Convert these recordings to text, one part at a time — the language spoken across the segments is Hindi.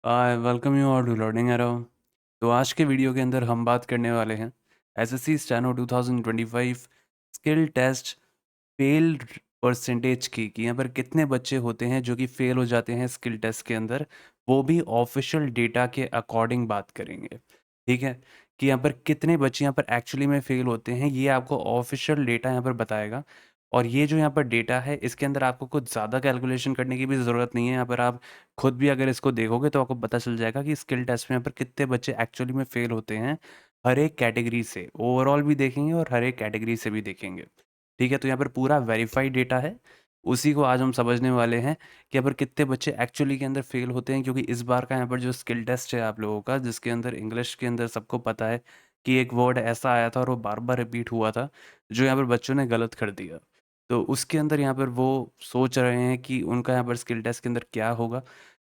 Welcome you all to learning arrow. तो आज के वीडियो के अंदर हम बात करने वाले हैं SSC steno 2025 skill test fail percentage की कि यहाँ पर कितने बच्चे होते हैं जो कि फेल हो जाते हैं स्किल टेस्ट के अंदर। वो भी ऑफिशियल डेटा के अकॉर्डिंग बात करेंगे। ठीक है, कि यहाँ पर कितने बच्चे यहाँ पर एक्चुअली में फेल होते हैं, ये आपको ऑफिशियल डेटा यहाँ पर बताएगा। और ये जो यहाँ पर डेटा है, इसके अंदर आपको कुछ ज़्यादा कैलकुलेशन करने की भी ज़रूरत नहीं है। यहाँ पर आप खुद भी अगर इसको देखोगे तो आपको पता चल जाएगा कि स्किल टेस्ट में यहाँ पर कितने बच्चे एक्चुअली में फेल होते हैं। हर एक कैटेगरी से ओवरऑल भी देखेंगे और हर एक कैटेगरी से भी देखेंगे। ठीक है, तो यहाँ पर पूरा वेरीफाइड डेटा है। उसी को आज हम समझने वाले हैं कि यहाँ पर कितने बच्चे एक्चुअली के अंदर फेल होते हैं, क्योंकि इस बार का यहाँ पर जो स्किल टेस्ट है आप लोगों का, जिसके अंदर इंग्लिश के अंदर सबको पता है कि एक वर्ड ऐसा आया था और वो बार बार रिपीट हुआ था, जो यहाँ पर बच्चों ने गलत कर दिया। तो उसके अंदर यहाँ पर वो सोच रहे हैं कि उनका यहाँ पर स्किल टेस्ट के अंदर क्या होगा।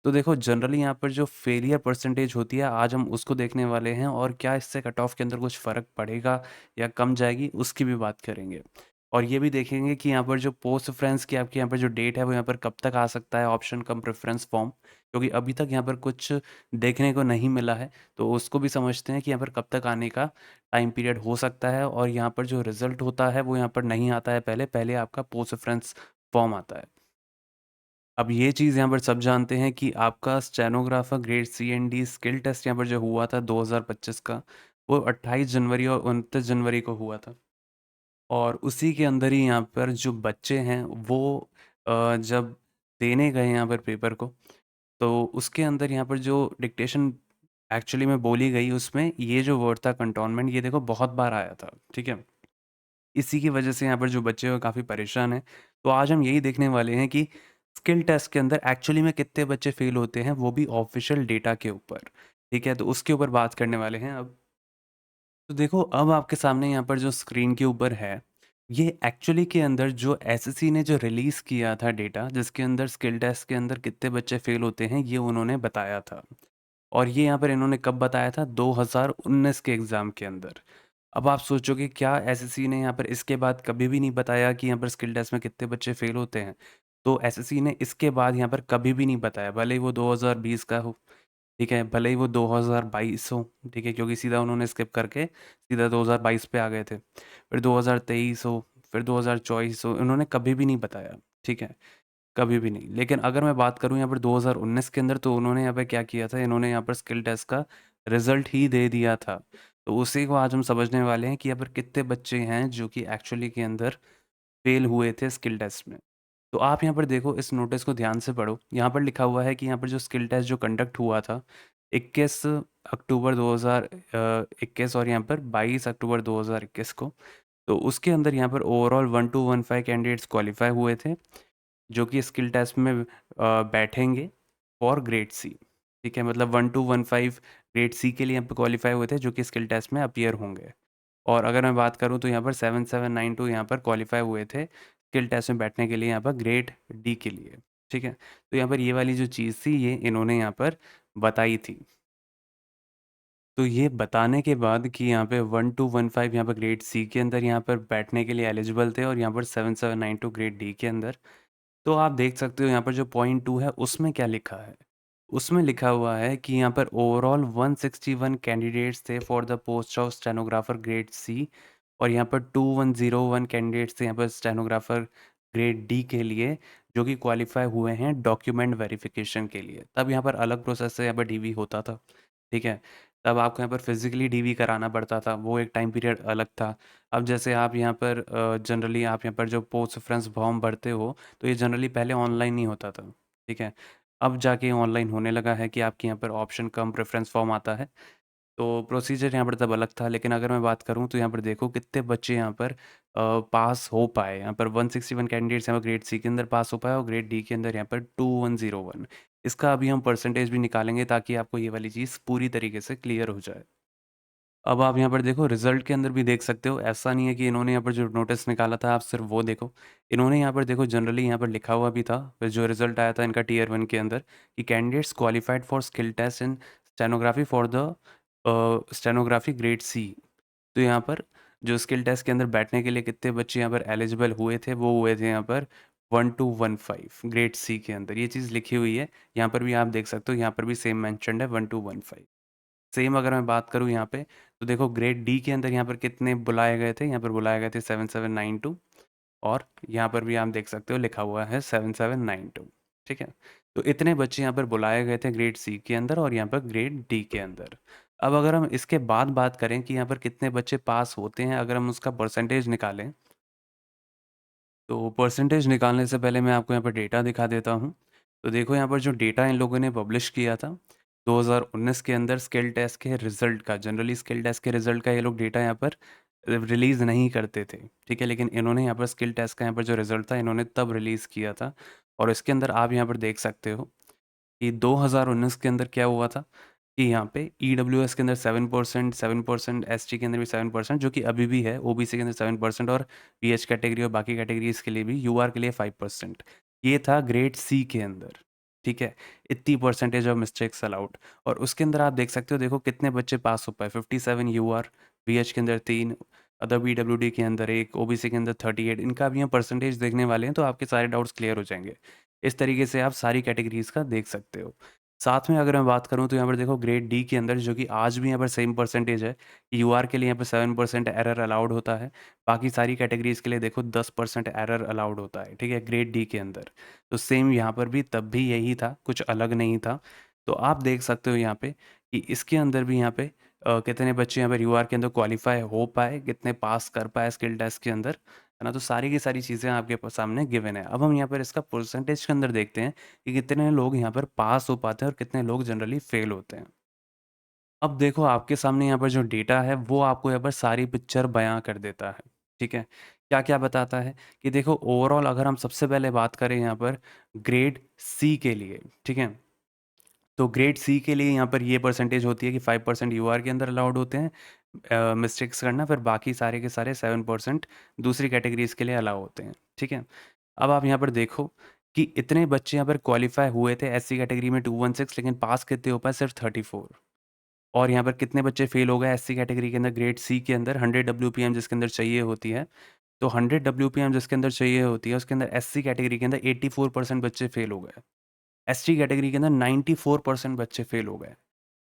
तो देखो, जनरली यहाँ पर जो फेलियर परसेंटेज होती है, आज हम उसको देखने वाले हैं, और क्या इससे कट ऑफ के अंदर कुछ फ़र्क पड़ेगा या कम जाएगी, उसकी भी बात करेंगे। और ये भी देखेंगे कि यहाँ पर जो पोस्ट प्रेफ़रेंस की आपकी यहाँ पर जो डेट है, वो यहाँ पर कब तक आ सकता है, ऑप्शन कम प्रेफ़रेंस फॉर्म, क्योंकि अभी तक यहाँ पर कुछ देखने को नहीं मिला है। तो उसको भी समझते हैं कि यहाँ पर कब तक आने का टाइम पीरियड हो सकता है। और यहाँ पर जो रिज़ल्ट होता है, वो यहाँ पर नहीं आता है पहले, पहले आपका पोस्ट प्रेफ़रेंस फॉर्म आता है। अब ये चीज़ यहाँ पर सब जानते हैं कि आपका stenographer grade C and D skill test यहाँ पर जो हुआ था 2025 का, वो 28 जनवरी और 29 जनवरी को हुआ था। और उसी के अंदर ही यहाँ पर जो बच्चे हैं वो जब देने गए यहाँ पर पेपर को, तो उसके अंदर यहाँ पर जो डिक्टेशन एक्चुअली में बोली गई, उसमें ये जो वर्ड था कंटोनमेंट, ये देखो बहुत बार आया था। ठीक है, इसी की वजह से यहाँ पर जो बच्चे हैं वो काफ़ी परेशान हैं। तो आज हम यही देखने वाले हैं कि स्किल टेस्ट के अंदर एक्चुअली में कितने बच्चे फेल होते हैं, वो भी ऑफिशियल डेटा के ऊपर। ठीक है, तो उसके ऊपर बात करने वाले हैं अब। तो देखो, अब आपके सामने यहाँ पर जो स्क्रीन के ऊपर है, ये एक्चुअली के अंदर जो एसएससी ने जो रिलीज़ किया था डेटा, जिसके अंदर स्किल टेस्ट के अंदर कितने बच्चे फेल होते हैं, ये उन्होंने बताया था। और ये यहाँ पर इन्होंने कब बताया था? 2019 के एग्ज़ाम के अंदर। अब आप सोचोगे, क्या एसएससी ने यहाँ पर इसके बाद कभी भी नहीं बताया कि यहाँ पर स्किल टेस्ट में कितने बच्चे फेल होते हैं? तो एसएससी ने इसके बाद यहाँ पर कभी भी नहीं बताया, भले ही वो 2020 का हो, ठीक है? भले ही वो 2022 हो, ठीक है? क्योंकि सीधा उन्होंने स्किप करके सीधा 2022 पे आ गए थे। फिर 2023 हो, फिर 2024 हो, इन्होंने कभी भी नहीं बताया, ठीक है? कभी भी नहीं। लेकिन अगर मैं बात करूँ यहाँ पर 2019 के अंदर, तो उन्होंने यहाँ पे क्या किया था, इन्होंने यहाँ पर स्किल टेस्ट का रिज़ल्ट ही दे दिया था। तो उसी को आज हम समझने वाले हैं कि यहाँ पर कितने बच्चे हैं जो कि एक्चुअली के अंदर फ़ेल हुए थे स्किल टेस्ट में। तो आप यहाँ पर देखो, इस नोटिस को ध्यान से पढ़ो। यहाँ पर लिखा हुआ है कि यहाँ पर जो स्किल टेस्ट जो कंडक्ट हुआ था 21 अक्टूबर 2021 और यहाँ पर 22 अक्टूबर 2021 को, तो उसके अंदर यहाँ पर ओवरऑल 1215 कैंडिडेट्स क्वालीफाई हुए थे, जो कि स्किल टेस्ट में बैठेंगे फॉर ग्रेड सी। ठीक है, मतलब 1215 ग्रेड सी के लिए यहाँ पे क्वालीफाई हुए थे, जो कि स्किल टेस्ट में अपीयर होंगे। और अगर मैं बात करूँ तो यहाँ पर 7792 यहाँ पर क्वालीफाई हुए थे स्किल टेस्ट में बैठने के लिए, यहाँ पर ग्रेड डी के लिए। ठीक है, तो यहाँ पर ये वाली जो चीज़ थी, ये इन्होंने यहाँ पर बताई थी। तो ये बताने के बाद कि यहाँ पे 1215 यहाँ पर ग्रेड सी के अंदर यहाँ पर बैठने के लिए एलिजिबल थे, और यहाँ पर 7792 ग्रेड डी के अंदर। तो आप देख सकते हो यहाँ पर जो पॉइंट 2 है, उसमें क्या लिखा है? उसमें लिखा हुआ है कि यहाँ पर ओवरऑल 161 कैंडिडेट्स थे for the post of stenographer grade C, और यहाँ पर 2101 कैंडिडेट्स थे यहाँ पर स्टेनोग्राफर ग्रेड डी के लिए, जो कि क्वालिफाई हुए हैं डॉक्यूमेंट वेरिफिकेशन के लिए। तब यहाँ पर अलग प्रोसेस से यहाँ पर डीवी होता था। ठीक है, तब आपको यहाँ पर फिजिकली डीवी कराना पड़ता था, वो एक टाइम पीरियड अलग था। अब जैसे आप यहाँ पर जनरली आप यहाँ पर जो पोस्ट रेफरेंस फॉर्म भरते हो, तो ये जनरली पहले ऑनलाइन नहीं होता था। ठीक है, अब जाके ऑनलाइन होने लगा है कि आपके यहाँ पर ऑप्शन कम प्रेफ़रेंस फॉर्म आता है। तो प्रोसीजर यहाँ पर तब अलग था। लेकिन अगर मैं बात करूँ तो यहाँ पर देखो कितने बच्चे यहाँ पर पास हो पाए। यहाँ पर 161 कैंडिडेट्स यहाँ पर ग्रेड सी के अंदर पास हो पाए, और ग्रेड डी के अंदर यहाँ पर 2101। इसका अभी हम परसेंटेज भी निकालेंगे, ताकि आपको ये वाली चीज़ पूरी तरीके से क्लियर हो जाए। अब आप यहाँ पर देखो, रिज़ल्ट के अंदर भी देख सकते हो। ऐसा नहीं है कि इन्होंने यहाँ पर जो नोटिस निकाला था आप सिर्फ वो देखो। इन्होंने यहाँ पर देखो, जनरली यहाँ पर लिखा हुआ भी था, फिर जो रिज़ल्ट आया था इनका टियर 1 के अंदर, कि candidates qualified for skill test in stenography for the stenography grade C. तो यहाँ पर जो स्किल टेस्ट के अंदर बैठने के लिए कितने बच्चे यहाँ पर एलिजिबल हुए थे, वो हुए थे यहाँ पर 1 to 15 ग्रेड सी के अंदर ये चीज़ लिखी हुई है। यहाँ पर भी आप देख सकते हो, यहाँ पर भी सेम मेंशन्ड है 1 to 15। सेम अगर मैं बात करूँ यहाँ पे, तो देखो ग्रेड डी के अंदर यहाँ पर कितने बुलाए गए थे, यहाँ पर बुलाए गए थे 7792, और यहाँ पर भी आप देख सकते हो लिखा हुआ है 7792। ठीक है, तो इतने बच्चे यहाँ पर बुलाए गए थे ग्रेड सी के अंदर और यहाँ पर ग्रेड डी के अंदर। अब अगर हम इसके बाद बात करें कि यहाँ पर कितने बच्चे पास होते हैं, अगर हम उसका परसेंटेज निकालें, तो परसेंटेज निकालने से पहले मैं आपको यहाँ पर डेटा दिखा देता हूँ। तो देखो यहाँ पर जो डेटा इन लोगों ने पब्लिश किया था 2019 के अंदर स्किल टेस्ट के रिजल्ट का, जनरली स्किल टेस्ट के रिजल्ट का ये लोग डेटा यहाँ पर रिलीज़ नहीं करते थे, ठीक है? लेकिन इन्होंने यहाँ पर स्किल टेस्ट का यहाँ पर जो रिजल्ट था इन्होंने तब रिलीज़ किया था, और इसके अंदर आप यहाँ पर देख सकते हो कि 2019 के अंदर क्या हुआ था कि यहाँ पे ईडब्ल्यूएस के अंदर 7%, 7%, एसटी के अंदर भी 7%, जो कि अभी भी है, ओबीसी के अंदर 7%, और पीएच कैटेगरी और बाकी कैटेगरीज के लिए भी, यूआर के लिए 5%। ये था ग्रेड सी के अंदर, ठीक है? इतनी परसेंटेज ऑफ मिस्टेक्स अलाउड, और उसके अंदर आप देख सकते हो, देखो कितने बच्चे पास हो पाए, 57 यूआर, पीएच के अंदर 3, अदर पीडब्ल्यूडी के अंदर 1, ओबीसी के अंदर 38। इनका भी हम परसेंटेज देखने वाले हैं, तो आपके सारे डाउट्स क्लियर हो जाएंगे। इस तरीके से आप सारी कैटेगरीज़ का देख सकते हो। साथ में अगर मैं बात करूँ तो यहाँ पर देखो ग्रेड डी के अंदर, जो कि आज भी यहाँ पर सेम परसेंटेज है, यूआर के लिए यहाँ पर 7% एरर अलाउड होता है। बाकी सारी कैटेगरीज़ के लिए देखो 10% एरर अलाउड होता है, ठीक है? ग्रेड डी के अंदर। तो सेम यहाँ पर भी तब भी यही था, कुछ अलग नहीं था। तो आप देख सकते हो यहाँ पे कि इसके अंदर भी यहाँ पे कितने बच्चे यहाँ पर यूआर के अंदर क्वालिफ़ाई हो पाए, कितने पास कर पाए स्किल टेस्ट के अंदर, है ना? तो सारी की सारी चीज़ें आपके सामने गिवन है। अब हम यहाँ पर इसका परसेंटेज के अंदर देखते हैं कि कितने लोग यहाँ पर पास हो पाते हैं और कितने लोग जनरली फेल होते हैं। अब देखो आपके सामने यहाँ पर जो डेटा है वो आपको यहाँ पर सारी पिक्चर बयां कर देता है, ठीक है? क्या-क्या बताता है कि देखो ओवरऑल अगर हम सबसे पहले बात करें यहाँ पर ग्रेड सी के लिए, ठीक है? तो ग्रेड सी के लिए यहाँ पर ये परसेंटेज होती है कि 5% यूआर के अंदर अलाउड होते हैं मिस्टेक्स करना, फिर बाकी सारे के सारे 7% दूसरी कैटेगरीज़ के लिए अलाउ होते हैं, ठीक है? अब आप यहाँ पर देखो कि इतने बच्चे यहाँ पर क्वालिफ़ाई हुए थे एससी कैटेगरी में 216, लेकिन पास कितने हो पाए? सिर्फ 34। और यहाँ पर कितने बच्चे फ़ेल हो गए एससी कैटेगरी के अंदर ग्रेड सी के अंदर? 100 डब्ल्यूपीएम जिसके अंदर चाहिए होती है, तो 100 डब्ल्यूपीएम जिसके अंदर चाहिए होती है, उसके अंदर एससी कैटेगरी के अंदर 84% बच्चे फ़ेल हो गए। एसटी कैटेगरी के अंदर 94% बच्चे फ़ेल हो गए।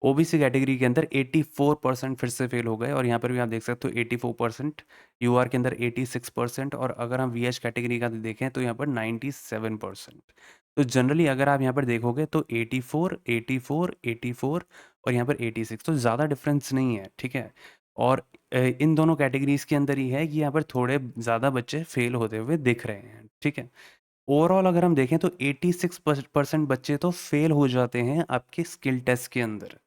ओबीसी कैटेगरी के अंदर 84% फिर से फेल हो गए, और यहाँ पर भी आप देख सकते हो 84%, यूआर के अंदर 86%, और अगर हम वीएच कैटेगरी का देखें तो यहाँ पर 97%। तो जनरली अगर आप यहाँ पर देखोगे तो 84, 84, 84 और यहाँ पर 86, तो ज़्यादा डिफरेंस नहीं है, ठीक है? और इन दोनों कैटेगरीज़ के अंदर ही है कि यहाँ पर थोड़े ज़्यादा बच्चे फेल होते हुए दिख रहे हैं, ठीक है? ओवरऑल अगर हम देखें तो 86% बच्चे तो फेल हो जाते हैं आपके स्किल टेस्ट के अंदर,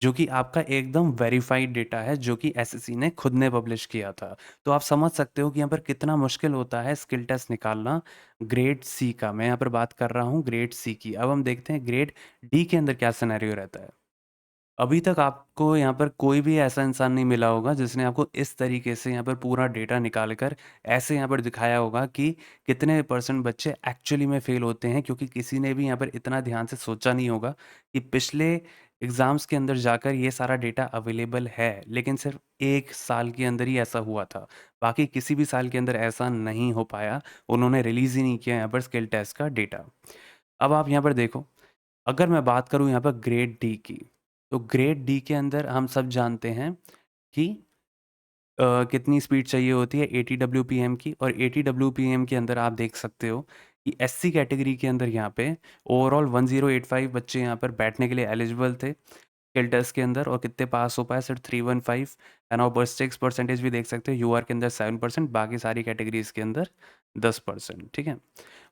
जो कि आपका एकदम वेरीफाइड डेटा है, जो कि एसएससी ने खुद ने पब्लिश किया था। तो आप समझ सकते हो कि यहाँ पर कितना मुश्किल होता है स्किल टेस्ट निकालना ग्रेड सी का। मैं यहाँ पर बात कर रहा हूँ ग्रेड सी की। अब हम देखते हैं ग्रेड डी के अंदर क्या सिनेरियो रहता है। अभी तक आपको यहाँ पर कोई भी ऐसा इंसान नहीं मिला होगा जिसने आपको इस तरीके से यहाँ पर पूरा डेटा निकाल कर ऐसे यहाँ पर दिखाया होगा कि कितने परसेंट बच्चे एक्चुअली में फेल होते हैं, क्योंकि किसी ने भी यहाँ पर इतना ध्यान से सोचा नहीं होगा कि पिछले एग्ज़ाम्स के अंदर जाकर ये सारा डेटा अवेलेबल है, लेकिन सिर्फ 1 साल के अंदर ही ऐसा हुआ था। बाकी किसी भी साल के अंदर ऐसा नहीं हो पाया, उन्होंने रिलीज़ ही नहीं किया यहाँ पर स्किल टेस्ट का डेटा। अब आप यहाँ पर देखो, अगर मैं बात करूँ यहाँ पर ग्रेड डी की, तो ग्रेड डी के अंदर हम सब जानते हैं कि कितनी स्पीड चाहिए होती है 80 डब्ल्यूपीएम की, और 80 डब्ल्यूपीएम के अंदर आप देख सकते हो कि एससी कैटेगरी के अंदर यहाँ पे ओवरऑल 1085 बच्चे यहाँ पर बैठने के लिए एलिजिबल थे स्किल टेस्ट के अंदर, और कितने पास हो पाए? सिर्फ 315। एंड और बस 6 परसेंटेज भी देख सकते हो, यूआर के अंदर 7%, बाकी सारी कैटेगरीज के अंदर 10%, ठीक है?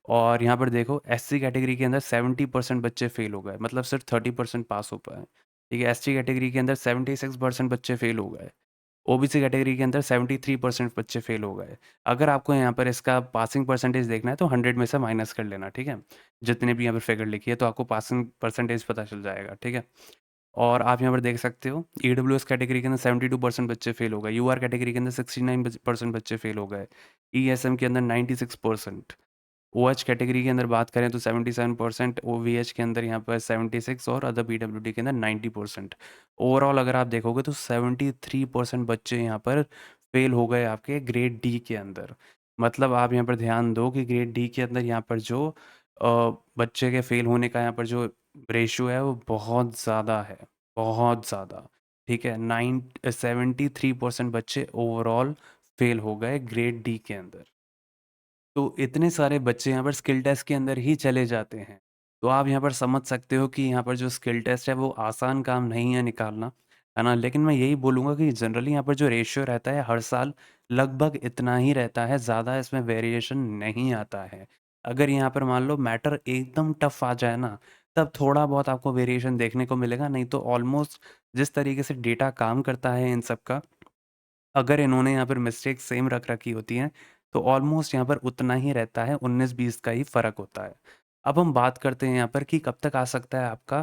और यहाँ पर देखो एससी कैटेगरी के अंदर 70% बच्चे फेल हो गए, मतलब सिर्फ 30% पास हो पाए, ठीक है? एसटी कैटेगरी के अंदर 76% बच्चे फेल हो गए, ओबीसी कैटेगरी के अंदर 73% बच्चे फेल हो गए। अगर आपको यहाँ पर इसका पासिंग परसेंटेज देखना है तो 100 में से माइनस कर लेना, ठीक है? जितने भी यहाँ पर फिगर लिखी है तो आपको पासिंग परसेंटेज पता चल जाएगा, ठीक है? और आप यहाँ पर देख सकते हो ईडब्ल्यूएस कैटेगरी के अंदर 72% बच्चे फेल हो गए, यूआर कैटेगरी के अंदर 69% बच्चे फेल हो गए, ईएसएम के अंदर 96%, ओएच कैटेगरी के अंदर बात करें तो 77%, ओवीएच के अंदर यहाँ पर 76, और अदर पीडब्ल्यूडी के अंदर 90%। ओवरऑल अगर आप देखोगे तो 73% बच्चे यहाँ पर फेल हो गए आपके ग्रेड डी के अंदर। मतलब आप यहाँ पर ध्यान दो कि ग्रेड डी के अंदर यहाँ पर जो बच्चे के फेल होने का यहाँ पर जो रेशियो है वो बहुत ज़्यादा है, बहुत ज़्यादा। ठीक है, 73% बच्चे ओवरऑल फेल हो गए ग्रेड डी के अंदर। तो इतने सारे बच्चे यहाँ पर स्किल टेस्ट के अंदर ही चले जाते हैं। तो आप यहाँ पर समझ सकते हो कि यहाँ पर जो स्किल टेस्ट है वो आसान काम नहीं है निकालना, है ना? लेकिन मैं यही बोलूँगा कि जनरली यहाँ पर जो रेशियो रहता है हर साल लगभग इतना ही रहता है, ज़्यादा इसमें वेरिएशन नहीं आता है। अगर यहाँ पर मान लो मैटर एकदम टफ आ जाए ना, तब थोड़ा बहुत आपको वेरिएशन देखने को मिलेगा, नहीं तो ऑलमोस्ट जिस तरीके से डेटा काम करता है इन सब का, अगर इन्होंने यहाँ पर मिस्टेक सेम रख रखी होती हैं, तो ऑलमोस्ट यहाँ पर उतना ही रहता है, 19-20 का ही फ़र्क होता है। अब हम बात करते हैं यहाँ पर कि कब तक आ सकता है आपका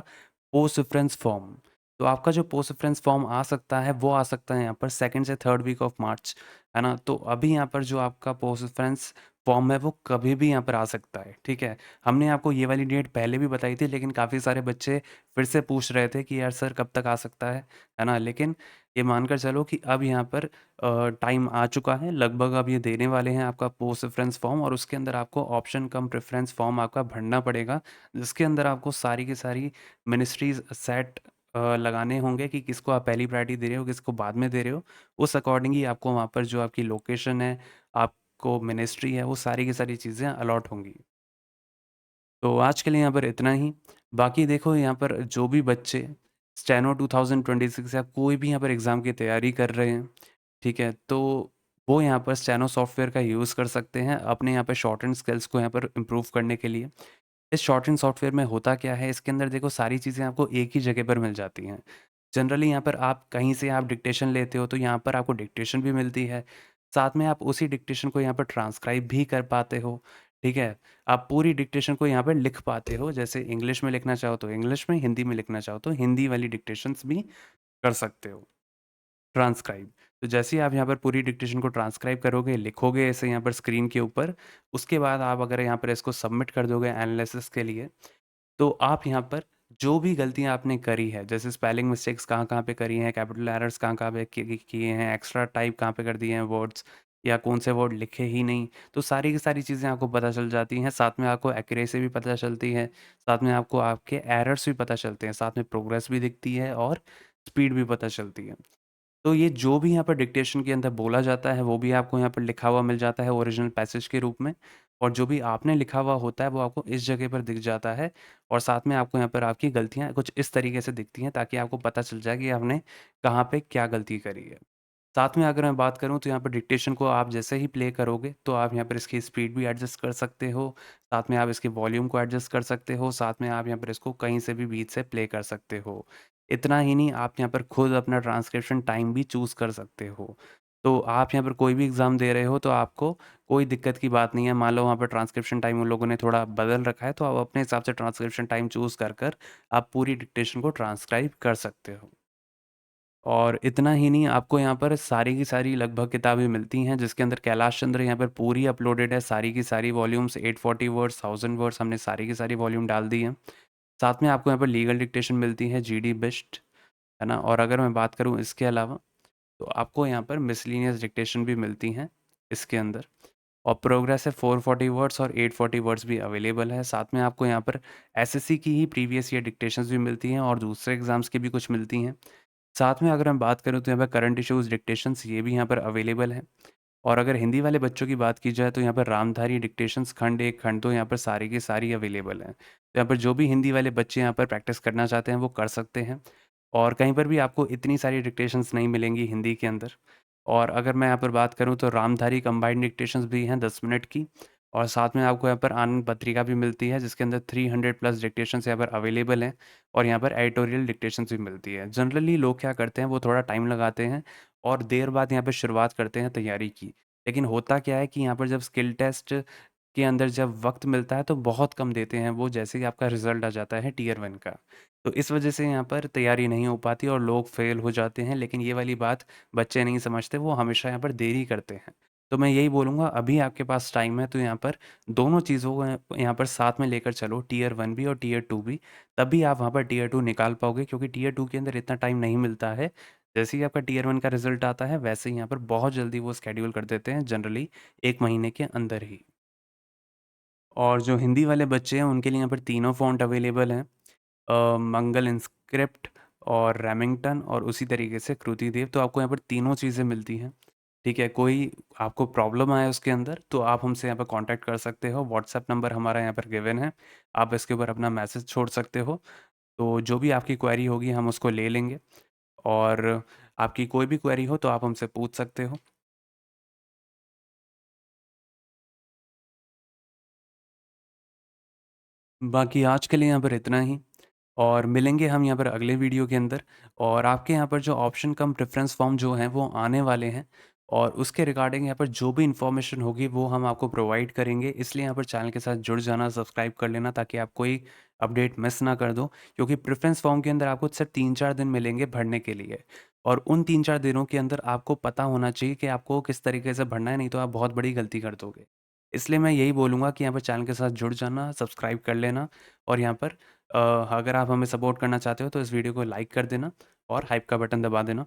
पोस्ट रेफरेंस फॉर्म। तो आपका जो पोस्ट रेफरेंस फॉर्म आ सकता है, वो आ सकता है यहाँ पर 2nd से 3rd वीक ऑफ मार्च, है ना? तो अभी यहाँ पर जो आपका पोस्ट रेफरेंस फॉर्म है, वो कभी भी यहाँ पर आ सकता है, ठीक है? हमने आपको ये वाली डेट पहले भी बताई थी, लेकिन काफ़ी सारे बच्चे फिर से पूछ रहे थे कि यार सर कब तक आ सकता है ना? लेकिन ये मानकर चलो कि अब यहाँ पर टाइम आ चुका है, लगभग अब ये देने वाले हैं आपका पोस्ट रेफरेंस फॉर्म, और उसके अंदर आपको ऑप्शन कम प्रेफ़रेंस फॉर्म आपका भरना पड़ेगा, जिसके अंदर आपको सारी की सारी मिनिस्ट्रीज़ सेट लगाने होंगे कि किसको आप पहली प्रायोरिटी दे रहे हो, किसको बाद में दे रहे हो। उस अकॉर्डिंग ही आपको वहाँ पर जो आपकी लोकेशन है, आपको मिनिस्ट्री है, वो सारी की सारी चीज़ें अलॉट होंगी। तो आज के लिए यहाँ पर इतना ही। बाकी देखो यहाँ पर जो भी बच्चे स्टेनो 2026 या कोई भी यहाँ पर एग्ज़ाम की तैयारी कर रहे हैं, ठीक है? तो वो यहाँ पर स्टेनो सॉफ्टवेयर का यूज़ कर सकते हैं अपने यहाँ पे शॉर्ट हैंड स्किल्स को यहाँ पर इम्प्रूव करने के लिए। इस शॉर्ट हैंड सॉफ्टवेयर में होता क्या है, इसके अंदर देखो सारी चीज़ें आपको एक ही जगह पर मिल जाती हैं। जनरली यहाँ पर आप कहीं से आप डिक्टेशन लेते हो, तो यहाँ पर आपको डिक्टेशन भी मिलती है। साथ में आप उसी डिक्टेशन को यहाँ पर ट्रांसक्राइब भी कर पाते हो, ठीक है? आप पूरी डिक्टेशन को यहाँ पर लिख पाते हो, जैसे इंग्लिश में लिखना चाहो तो इंग्लिश में, हिंदी में लिखना चाहो तो हिंदी वाली डिक्टेशंस भी कर सकते हो, ट्रांसक्राइब। तो जैसे ही आप यहाँ पर पूरी डिक्टेशन को ट्रांसक्राइब करोगे, लिखोगे ऐसे यहाँ पर स्क्रीन के ऊपर, उसके बाद आप अगर यहाँ पर इसको सबमिट कर दोगे एनालिसिस के लिए, तो आप यहाँ पर जो भी गलतियाँ आपने करी है, जैसे स्पेलिंग मिस्टेक्स कहाँ-कहाँ पे करी हैं, कैपिटल एरर्स कहाँ-कहाँ पे किए हैं, एक्स्ट्रा टाइप कहाँ पे कर दिए हैं वर्ड्स, या कौन से वर्ड लिखे ही नहीं, तो सारी की सारी चीज़ें आपको पता चल जाती हैं। साथ में आपको एक्यूरेसी भी पता चलती है, साथ में आपको आपके एरर्स भी पता चलते हैं, साथ में प्रोग्रेस भी दिखती है और स्पीड भी पता चलती है। तो ये जो भी यहाँ पर डिक्टेशन के अंदर बोला जाता है, वो भी आपको यहाँ पर लिखा हुआ मिल जाता है ओरिजिनल पैसेज के रूप में, और जो भी आपने लिखा हुआ होता है, वो आपको इस जगह पर दिख जाता है, और साथ में आपको यहाँ पर आपकी गलतियाँ कुछ इस तरीके से दिखती हैं, ताकि आपको पता चल जाए कि आपने कहाँ पे क्या गलती करी है। साथ में अगर मैं बात करूँ, तो यहाँ पर डिक्टेशन को आप जैसे ही प्ले करोगे, तो आप यहाँ पर इसकी स्पीड भी एडजस्ट कर सकते हो, साथ में आप इसके वॉल्यूम को एडजस्ट कर सकते हो, साथ में आप यहाँ पर इसको कहीं से भी बीच से प्ले कर सकते हो। इतना ही नहीं, आप यहाँ पर खुद अपना ट्रांसक्रिप्शन टाइम भी चूज़ कर सकते हो। तो आप यहाँ पर कोई भी एग्ज़ाम दे रहे हो, तो आपको कोई दिक्कत की बात नहीं है। मान लो वहाँ पर ट्रांसक्रिप्शन टाइम उन लोगों ने थोड़ा बदल रखा है, तो आप अपने हिसाब से ट्रांसक्रिप्शन टाइम चूज़ कर आप पूरी डिक्टेशन को ट्रांसक्राइब कर सकते हो। और इतना ही नहीं, आपको यहाँ पर सारी की सारी लगभग किताबें मिलती हैं, जिसके अंदर कैलाश चंद्र यहाँ पर पूरी अपलोडेड है, सारी की सारी वॉल्यूम्स 840 वर्ड्स, 1000 वर्ड्स, हमने सारी की सारी वॉल्यूम डाल दी हैं। साथ में आपको यहाँ पर लीगल डिक्टेशन मिलती है, जीडी बिस्ट, है ना? और अगर मैं बात करूँ इसके अलावा, तो आपको यहाँ पर मिसलेनियस डिक्टेशन भी मिलती हैं इसके अंदर, और प्रोग्रेस है 440 वर्ड्स और 840 वर्ड्स भी अवेलेबल है। साथ में आपको यहाँ पर एसएससी की ही प्रीवियस ईयर डिक्टेशंस भी मिलती हैं, और दूसरे एग्ज़ाम्स की भी कुछ मिलती हैं। साथ में अगर मैं बात करूँ, तो यहाँ पर करंट इश्यूज़ डिक्टेशंस ये भी यहाँ पर अवेलेबल हैं। और अगर हिंदी वाले बच्चों की बात की जाए, तो यहाँ पर रामधारी डिक्टेशंस खंड 1, खंड 2 यहाँ पर सारी की सारी अवेलेबल हैं। तो यहाँ पर जो भी हिंदी वाले बच्चे यहाँ पर प्रैक्टिस करना चाहते हैं, वो कर सकते हैं, और कहीं पर भी आपको इतनी सारी डिक्टेशंस नहीं मिलेंगी हिंदी के अंदर। और अगर मैं यहाँ पर बात करूँ, तो रामधारी कंबाइंड डिक्टेशंस भी हैं 10 मिनट की, और साथ में आपको यहाँ पर आनंद पत्रिका भी मिलती है, जिसके अंदर 300 प्लस डिक्टेशंस यहाँ पर अवेलेबल हैं, और यहाँ पर एडिटोरियल डिक्टेशंस भी मिलती है। जनरली लोग क्या करते हैं, वो थोड़ा टाइम लगाते हैं और देर बाद यहाँ पे शुरुआत करते हैं तैयारी की। लेकिन होता क्या है कि यहाँ पर जब स्किल टेस्ट के अंदर जब वक़्त मिलता है, तो बहुत कम देते हैं वो, जैसे ही आपका रिज़ल्ट आ जाता है टियर 1 का। तो इस वजह से यहाँ पर तैयारी नहीं हो पाती और लोग फ़ेल हो जाते हैं, लेकिन ये वाली बात बच्चे नहीं समझते, वो हमेशा यहाँ पर देरी करते हैं। तो मैं यही बोलूँगा, अभी आपके पास टाइम है, तो यहाँ पर दोनों चीज़ों को यहाँ पर साथ में लेकर चलो, टियर 1 भी और टियर 2 भी, तभी आप वहाँ पर टियर 2 निकाल पाओगे, क्योंकि टियर 2 के अंदर इतना टाइम नहीं मिलता है, जैसे ही आपका टियर 1 का रिज़ल्ट आता है, वैसे ही यहाँ पर बहुत जल्दी वो शेड्यूल कर देते हैं, जनरली 1 महीने के अंदर ही। और जो हिंदी वाले बच्चे हैं, उनके लिए यहाँ पर तीनों फ़ॉन्ट अवेलेबल हैं। मंगल इंस्क्रिप्ट और रेमिंगटन और उसी तरीके से कृतिदेव। तो आपको यहाँ पर तीनों चीज़ें मिलती हैं, ठीक है? कोई आपको प्रॉब्लम आए उसके अंदर, तो आप हमसे यहाँ पर कॉन्टैक्ट कर सकते हो। व्हाट्सएप नंबर हमारा यहाँ पर गिवन है, आप इसके ऊपर अपना मैसेज छोड़ सकते हो। तो जो भी आपकी क्वेरी होगी, हम उसको ले लेंगे और आपकी कोई भी क्वेरी हो, तो आप हमसे पूछ सकते हो। बाकी आज के लिए यहाँ पर इतना ही और मिलेंगे हम यहाँ पर अगले वीडियो के अंदर। और आपके यहाँ पर जो ऑप्शन कम प्रेफ़रेंस फॉर्म जो हैं वो आने वाले हैं और उसके रिगार्डिंग यहाँ पर जो भी इन्फॉर्मेशन होगी वो हम आपको प्रोवाइड करेंगे। इसलिए यहाँ पर चैनल के साथ जुड़ जाना, सब्सक्राइब कर लेना ताकि आप कोई अपडेट मिस ना कर दो। क्योंकि प्रेफ़रेंस फॉर्म के अंदर आपको सिर्फ 3-4 दिन मिलेंगे भरने के लिए और उन 3-4 दिनों के अंदर आपको पता होना चाहिए कि आपको किस तरीके से भरना है, नहीं तो आप बहुत बड़ी गलती कर दोगे। इसलिए मैं यही बोलूँगा कि यहाँ पर चैनल के साथ जुड़ जाना, सब्सक्राइब कर लेना और यहाँ पर अगर आप हमें सपोर्ट करना चाहते हो तो इस वीडियो को लाइक कर देना और हाइप का बटन दबा देना।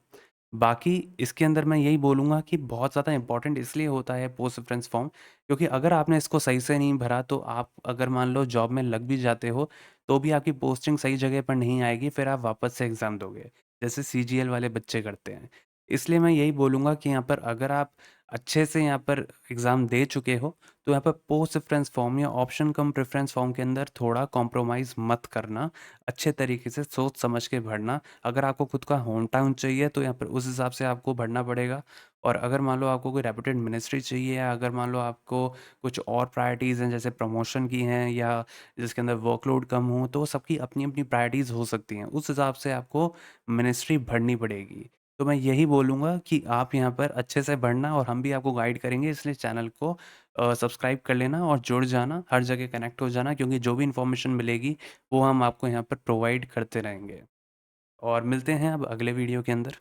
बाकी इसके अंदर मैं यही बोलूँगा कि बहुत ज़्यादा इम्पोर्टेंट इसलिए होता है पोस्ट रेफरेंस फॉर्म, क्योंकि अगर आपने इसको सही से नहीं भरा तो आप अगर मान लो जॉब में लग भी जाते हो, तो भी आपकी पोस्टिंग सही जगह पर नहीं आएगी, फिर आप वापस से एग्ज़ाम दोगे, जैसे सीजीएल वाले बच्चे करते हैं। इसलिए मैं यही बोलूँगा कि यहाँ पर अगर आप अच्छे से यहाँ पर एग्ज़ाम दे चुके हो, तो यहाँ पर पोस्ट रेफरेंस फॉर्म या ऑप्शन कम प्रेफ़रेंस फॉर्म के अंदर थोड़ा कॉम्प्रोमाइज़ मत करना। अच्छे तरीके से सोच समझ के भरना। अगर आपको खुद का होम टाउन चाहिए तो यहाँ पर उस हिसाब से आपको भरना पड़ेगा और अगर मान लो आपको कोई रेपुटेड मिनिस्ट्री चाहिए या अगर मान लो आपको कुछ और प्रायोरिटीज़ हैं जैसे प्रमोशन की हैं या जिसके अंदर वर्कलोड कम हो, तो सबकी अपनी-अपनी प्रायोरिटीज़ हो सकती हैं। उस हिसाब से आपको मिनिस्ट्री भरनी पड़ेगी। तो मैं यही बोलूँगा कि आप यहाँ पर अच्छे से पढ़ना और हम भी आपको गाइड करेंगे, इसलिए चैनल को सब्सक्राइब कर लेना और जुड़ जाना, हर जगह कनेक्ट हो जाना, क्योंकि जो भी इन्फॉर्मेशन मिलेगी वो हम आपको यहाँ पर प्रोवाइड करते रहेंगे। और मिलते हैं अब अगले वीडियो के अंदर।